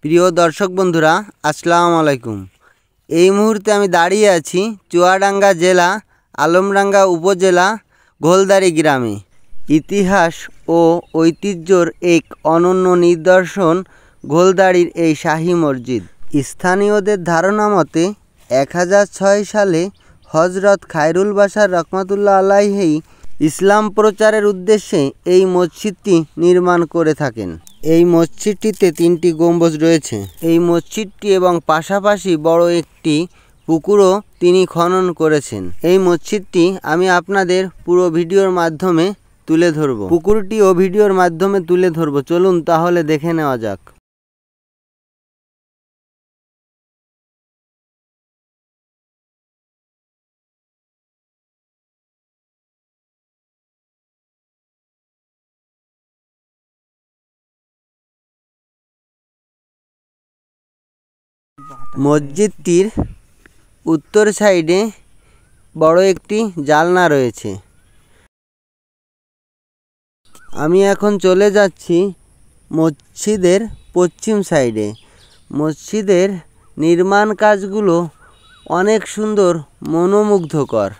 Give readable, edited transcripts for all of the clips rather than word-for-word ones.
প্রিয় দর্শক বন্ধুরা, আসসালামু আলাইকুম। এই মুহূর্তে আমি দাঁড়িয়ে আছি চুয়াডাঙ্গা জেলা আলমডাঙ্গা উপজেলা ঘোলদারি গ্রামে। ইতিহাস ও ঐতিহ্যর এক অনন্য নিদর্শন ঘোলদারির এই শাহী মসজিদ। স্থানীয়দের ধারণা মতে 1006 সালে হজরত খায়রুল বাশার রহমাতুল্লাহ আলাইহি ইসলাম প্রচারের উদ্দেশ্যে এই মসজিদটি নির্মাণ করে থাকেন। এই মসজিদটিতে 3টি গম্বুজ রয়েছে। এই মসজিদটি এবং পাশাপাশি বড় একটি পুকুরও তিনি খনন করেছেন। এই মসজিদটি আমি আপনাদের পুরো ভিডিওর মাধ্যমে তুলে ধরব। পুকুরটিও ভিডিওর মাধ্যমে তুলে ধরব। চলুন তাহলে দেখে নেওয়া যাক। মসজিদটির উত্তর সাইডে বড় একটি জালনা রয়েছে। আমি এখন চলে যাচ্ছি মসজিদের পশ্চিম সাইডে। মসজিদের নির্মাণ কাজগুলো অনেক সুন্দর, মনোমুগ্ধকর।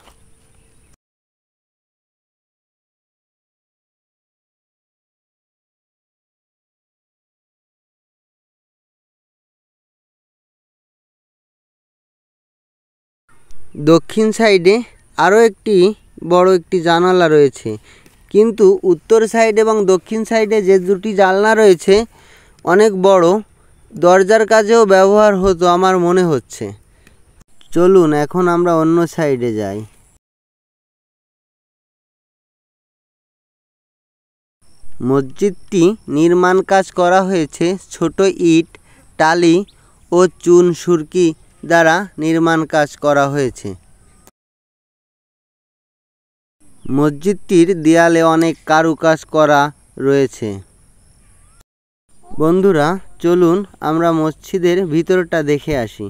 দক্ষিণ সাইডে আরও একটি বড় একটি জানালা রয়েছে, কিন্তু উত্তর সাইড এবং দক্ষিণ সাইডে যে দুটি জানলা রয়েছে অনেক বড়, দরজার কাজেও ব্যবহার হতো আমার মনে হচ্ছে। চলুন এখন আমরা অন্য সাইডে যাই। মসজিদটি নির্মাণ কাজ করা হয়েছে ছোট ইট, টালি ও চুন সুরকি দ্বারা নির্মাণ কাজ করা হয়েছে। মসজিদটির দেয়ালে অনেক কারুকাজ করা রয়েছে। বন্ধুরা, চলুন আমরা মসজিদের ভিতরটা দেখে আসি।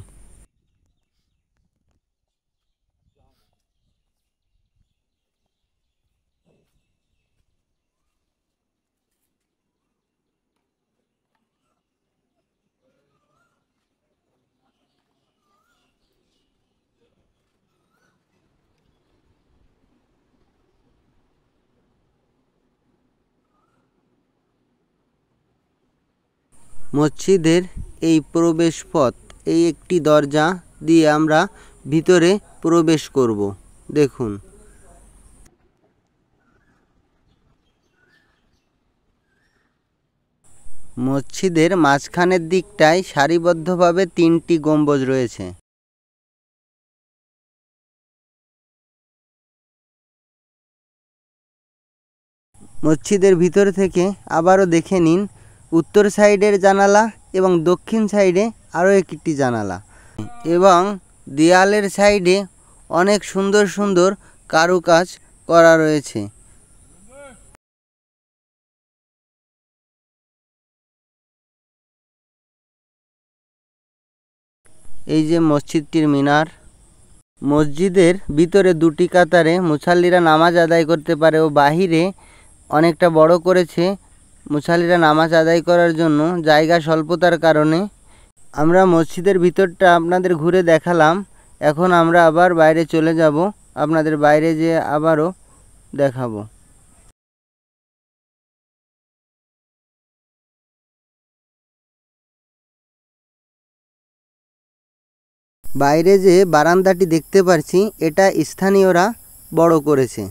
মসজিদের এই প্রবেশ পথ, এই একটি দরজা দিয়ে আমরা ভিতরে প্রবেশ করব। দেখুন, মসজিদের মাঝখানের দিকটায় সারিবদ্ধভাবে 3টি গম্বুজ রয়েছে। মসজিদের ভিতর থেকে আবারও দেখে নিন উত্তর সাইডের জানালা এবং দক্ষিণ সাইডে আরও একটি জানালা, এবং দেয়ালের সাইডে অনেক সুন্দর সুন্দর কারুকাজ করা রয়েছে। এই যে মসজিদটির মিনার। মসজিদের ভিতরে 2টি কাতারে মুসাল্লিরা নামাজ আদায় করতে পারে ও বাহিরে অনেকটা বড় করেছে মুসাল্লিরা নামাজ আদায় করার জন্য। জায়গা স্বল্পতার কারণে আমরা মসজিদের ভিতরটা আপনাদের ঘুরে দেখালাম। এখন আমরা আবার বাইরে চলে যাব, আপনাদের বাইরে যেয়ে আবারও দেখাবো। বাইরে যে বারান্দাটি দেখতে পাচ্ছি, এটা স্থানীয়রা বড় করেছে।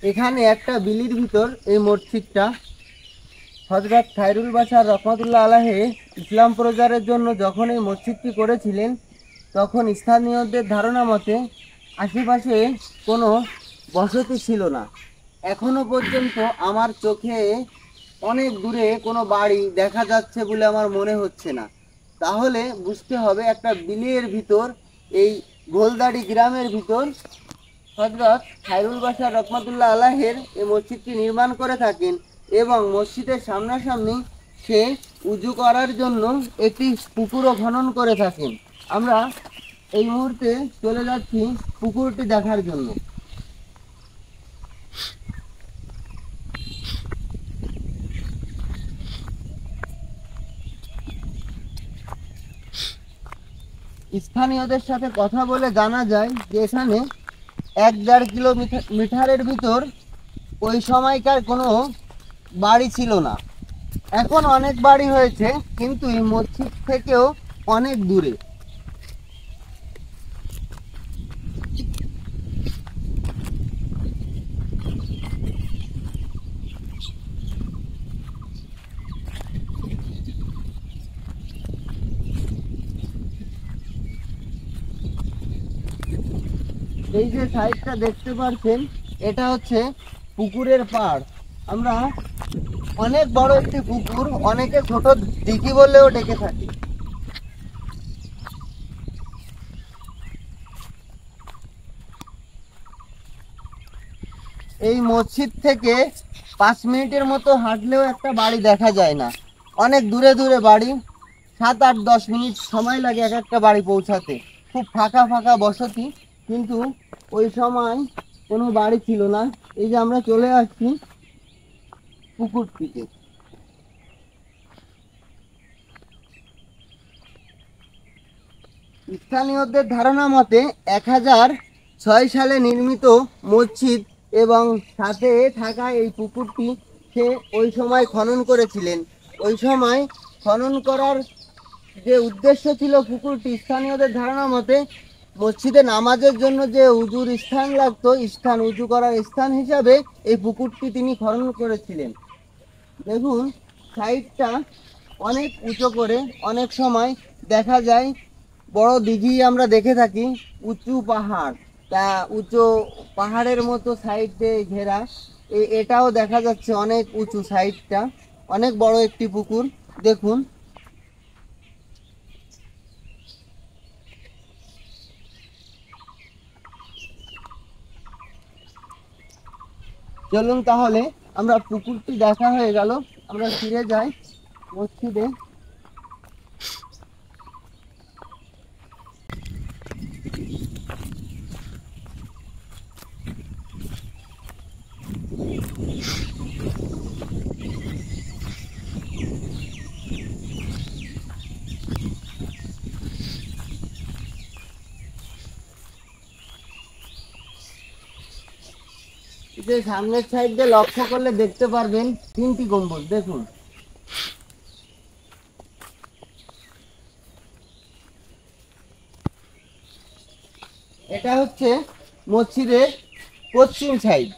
এখানে একটা বিলির ভিতর এই মসজিদটা, হযরত খায়রুল বাশার রহমাতুল্লাহ আলাইহি ইসলাম প্রচারের জন্য যখন এই মসজিদটি করেছিলেন, তখন স্থানীয়দের ধারণা মতে আশেপাশে কোনো বসতি ছিল না। এখনো পর্যন্ত আমার চোখে অনেক দূরে কোনো বাড়ি দেখা যাচ্ছে বলে আমার মনে হচ্ছে না। তাহলে বুঝতে হবে একটা বিলের ভিতর, এই গোলদাড়ি গ্রামের ভিতর হযরত খায়রুল বাশার রহমাতুল্লাহ আলাইহির এই মসজিদটি নির্মাণ করে থাকেন এবং মসজিদের সামনাসামনি সে উজু করার জন্য একটি পুকুরও খনন করে থাকেন। আমরা এই মুহূর্তে চলে যাচ্ছি পুকুরটি দেখার জন্য। স্থানীয়দের সাথে কথা বলে জানা যায় যে এখানে 1-1.5 কিলোমিটারের ভিতর ওই সময়কার কোনো বাড়ি ছিল না। এখন অনেক বাড়ি হয়েছে, কিন্তু এই মসজিদ থেকেও অনেক দূরে। এই যে সাইডটা দেখতে পাচ্ছেন, এটা হচ্ছে পুকুরের পাড়। আমরা অনেক বড় একটি পুকুর, অনেকে ছোট দিঘি বললেও ডেকে থাকি। এই মসজিদ থেকে 5 মিনিটের মতো হাঁটলেও একটা বাড়ি দেখা যায় না। অনেক দূরে দূরে বাড়ি, 7-8-10 মিনিট সময় লাগে এক একটা বাড়ি পৌঁছাতে। খুব ফাঁকা ফাঁকা বসতি, কিন্তু ওই সময় কোনো বাড়ি ছিল না। এই যে আমরা চলে আসছি পুকুরটিতে। স্থানীয়দের ধারণা মতে 1006 সালে নির্মিত মসজিদ এবং সাথে থাকা এই পুকুরটি সে ওই সময় খনন করেছিলেন। ওই সময় খনন করার যে উদ্দেশ্য ছিল পুকুরটি, স্থানীয়দের ধারণা মতে মসজিদে নামাজের জন্য যে উজুর স্থান লাগতো, উজু করার স্থান হিসাবে এই পুকুরটি তিনি খনন করেছিলেন। দেখুন সাইডটা অনেক উঁচু করে, অনেক সময় দেখা যায় বড় দিঘি আমরা দেখে থাকি, উঁচু পাহাড়, তা উঁচু পাহাড়ের মতো সাইড দিয়ে ঘেরা। এটাও দেখা যাচ্ছে অনেক উঁচু, সাইডটা অনেক বড় একটি পুকুর। দেখুন চলুন তাহলে, আমরা পুকুরটি দেখা হয়ে গেল, আমরা ফিরে যাই মসজিদে। যে সামনের সাইড দিয়ে লক্ষ্য করলে দেখতে পারবেন 3টি গম্বুজ। দেখুন এটা হচ্ছে মসজিদের পশ্চিম সাইড।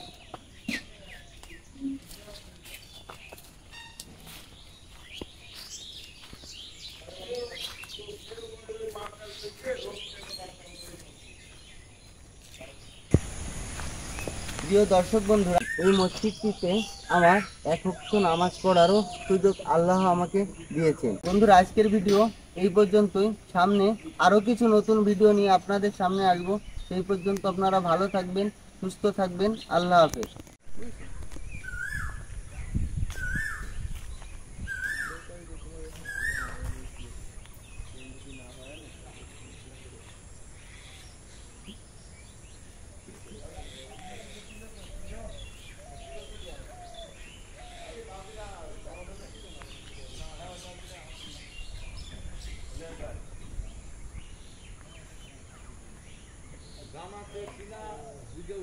প্রিয় দর্শক বন্ধুরা, এই মসজিদটিতে আমার 1 ওয়াক্ত নামাজ পড়ারও সুযোগ আল্লাহ আমাকে দিয়েছেন। বন্ধুরা, আজকের ভিডিও এই পর্যন্তই। সামনে আরও কিছু নতুন ভিডিও নিয়ে আপনাদের সামনে আসবো। সেই পর্যন্ত আপনারা ভালো থাকবেন, সুস্থ থাকবেন। আল্লাহ হাফেজ। জামাতে কিনা ভিডিও